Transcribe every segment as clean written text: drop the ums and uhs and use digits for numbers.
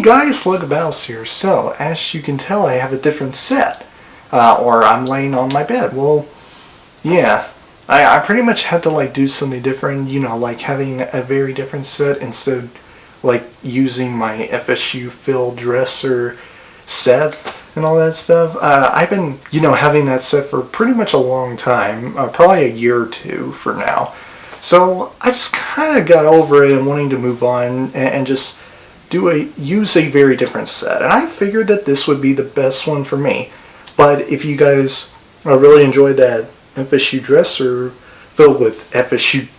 Hey guys, Logan here. So, as you can tell, I have a different set. Or I'm laying on my bed. Well, yeah. I pretty much had to do something different, like having a very different set instead of using my FSU Phil dresser set and all that stuff. I've been, having that set for pretty much a long time, probably a year or two for now. So I just kind of got over it and wanting to move on and just use a very different set. And I figured that this would be the best one for me. But if you guys really enjoyed that FSU dresser filled with FSU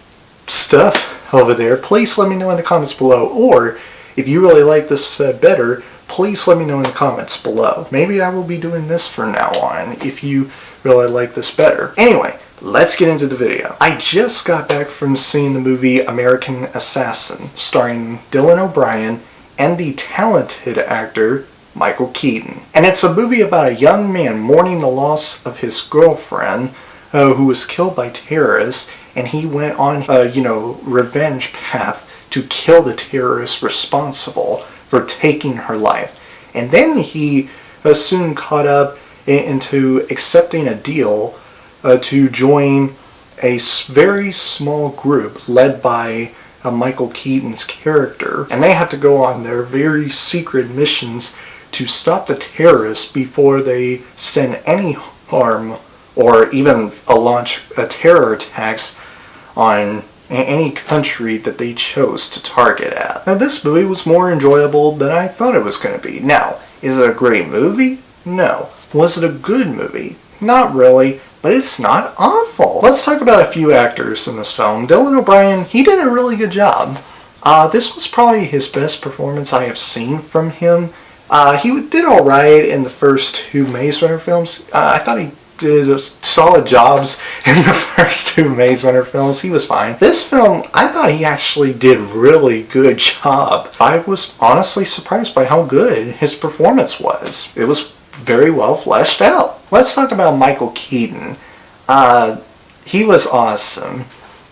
stuff over there, please let me know in the comments below. Or if you really like this set better, please let me know in the comments below. Maybe I will be doing this from now on if you really like this better. Anyway, let's get into the video. I just got back from seeing the movie American Assassin, starring Dylan O'Brien and the talented actor Michael Keaton. And it's a movie about a young man mourning the loss of his girlfriend who was killed by terrorists, and he went on a, revenge path to kill the terrorists responsible for taking her life. And then he soon caught up into accepting a deal to join a very small group led by Michael Keaton's character. And they have to go on their very secret missions to stop the terrorists before they send any harm or even launch terror attacks on any country that they chose to target at. Now, this movie was more enjoyable than I thought it was going to be. Now, is it a great movie? No. Was it a good movie? Not really, but it's not awful. Let's talk about a few actors in this film. Dylan O'Brien, he did a really good job. This was probably his best performance I have seen from him. He did alright in the first two Maze Runner films. I thought he did solid jobs in the first two Maze Runner films. He was fine. This film, I thought he actually did really good job. I was honestly surprised by how good his performance was. It was very well fleshed out. Let's talk about Michael Keaton. He was awesome.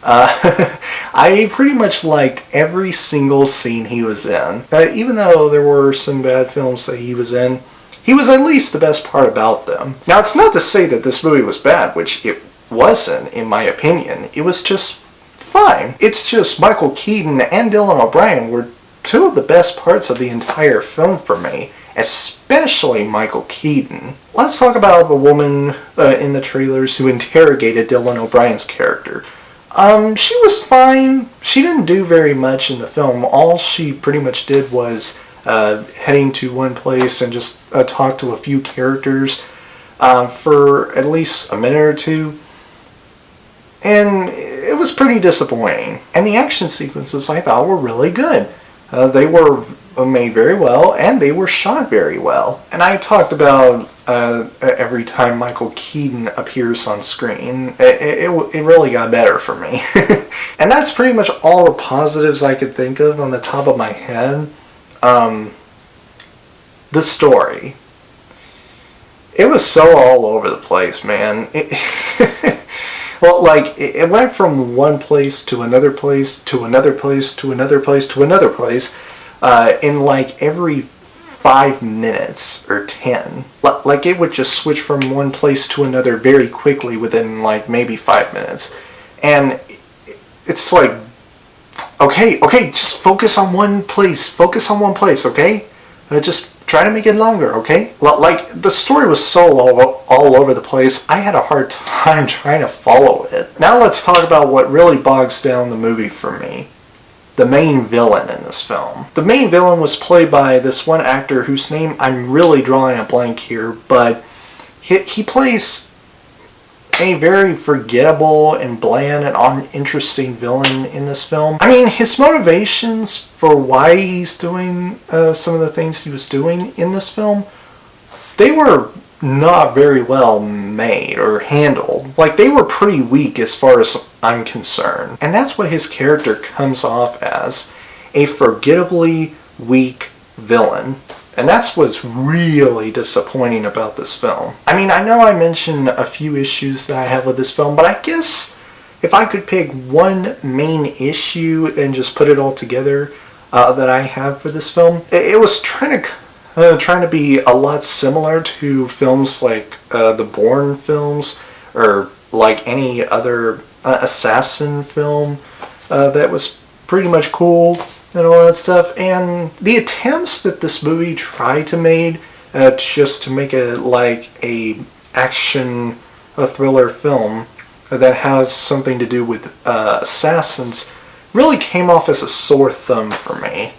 I pretty much liked every single scene he was in. Even though there were some bad films that he was in, he was at least the best part about them. Now, it's not to say that this movie was bad, which it wasn't, in my opinion. It was just fine. It's just Michael Keaton and Dylan O'Brien were two of the best parts of the entire film for me, especially Michael Keaton. Let's talk about the woman in the trailers who interrogated Dylan O'Brien's character. She was fine. She didn't do very much in the film. All she pretty much did was heading to one place and just talk to a few characters for at least a minute or two. And it was pretty disappointing. And the action sequences I thought were really good. They were made very well, and they were shot very well. And I talked about every time Michael Keaton appears on screen, it really got better for me. And that's pretty much all the positives I could think of on the top of my head. The story. It was so all over the place, man. Well, it went from one place to another place, to another place, to another place, to another place, in every 5 minutes or 10. It would just switch from one place to another very quickly within maybe 5 minutes. And it's okay, just focus on one place, okay? Just try to make it longer, okay? The story was so all over the place, I had a hard time trying to follow it. Now let's talk about what really bogs down the movie for me. The main villain in this film. The main villain was played by this one actor whose name I'm really drawing a blank here, but he plays a very forgettable and bland and uninteresting villain in this film. I mean, his motivations for why he's doing some of the things he was doing in this film, they were not very well made or handled. They were pretty weak as far as I'm concerned. And that's what his character comes off as, a forgettably weak villain. And that's what's really disappointing about this film. I mean, I know I mentioned a few issues that I have with this film, but I guess if I could pick one main issue and just put it all together, that I have for this film. It was trying to be a lot similar to films like the Bourne films, or like any other assassin film that was pretty much cool and all that stuff. And the attempts that this movie tried to make just to make it like a action, a thriller film that has something to do with assassins really came off as a sore thumb for me.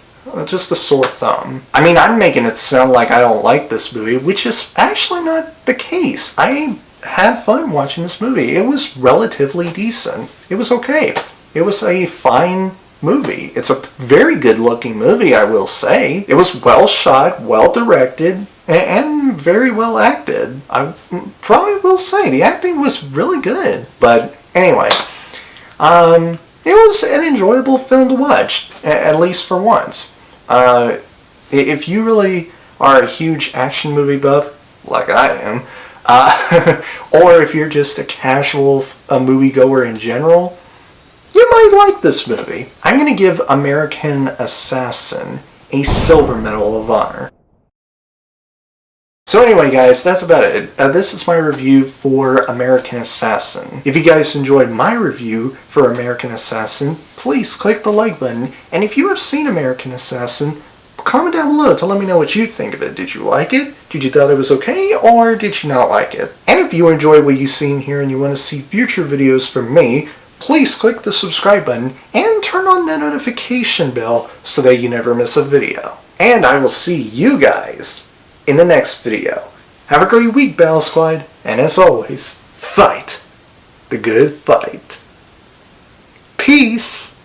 Just a sore thumb. I mean, I'm making it sound like I don't like this movie, which is actually not the case. I had fun watching this movie. It was relatively decent. It was okay. It was a fine movie. It's a very good looking movie, I will say. It was well shot, well directed, and very well acted. I probably will say the acting was really good. But anyway, it was an enjoyable film to watch, at least for once. If you really are a huge action movie buff, like I am, or if you're just a casual moviegoer in general, you might like this movie. I'm going to give American Assassin a silver medal of honor. So anyway, guys, that's about it. This is my review for American Assassin. If you guys enjoyed my review for American Assassin, please click the like button. And if you have seen American Assassin, comment down below to let me know what you think of it. Did you like it? Did you thought it was okay? Or did you not like it? And if you enjoy what you've seen here and you want to see future videos from me, please click the subscribe button and turn on the notification bell so that you never miss a video. And I will see you guys in the next video. Have a great week, Battle Squad, and as always, fight the good fight. Peace!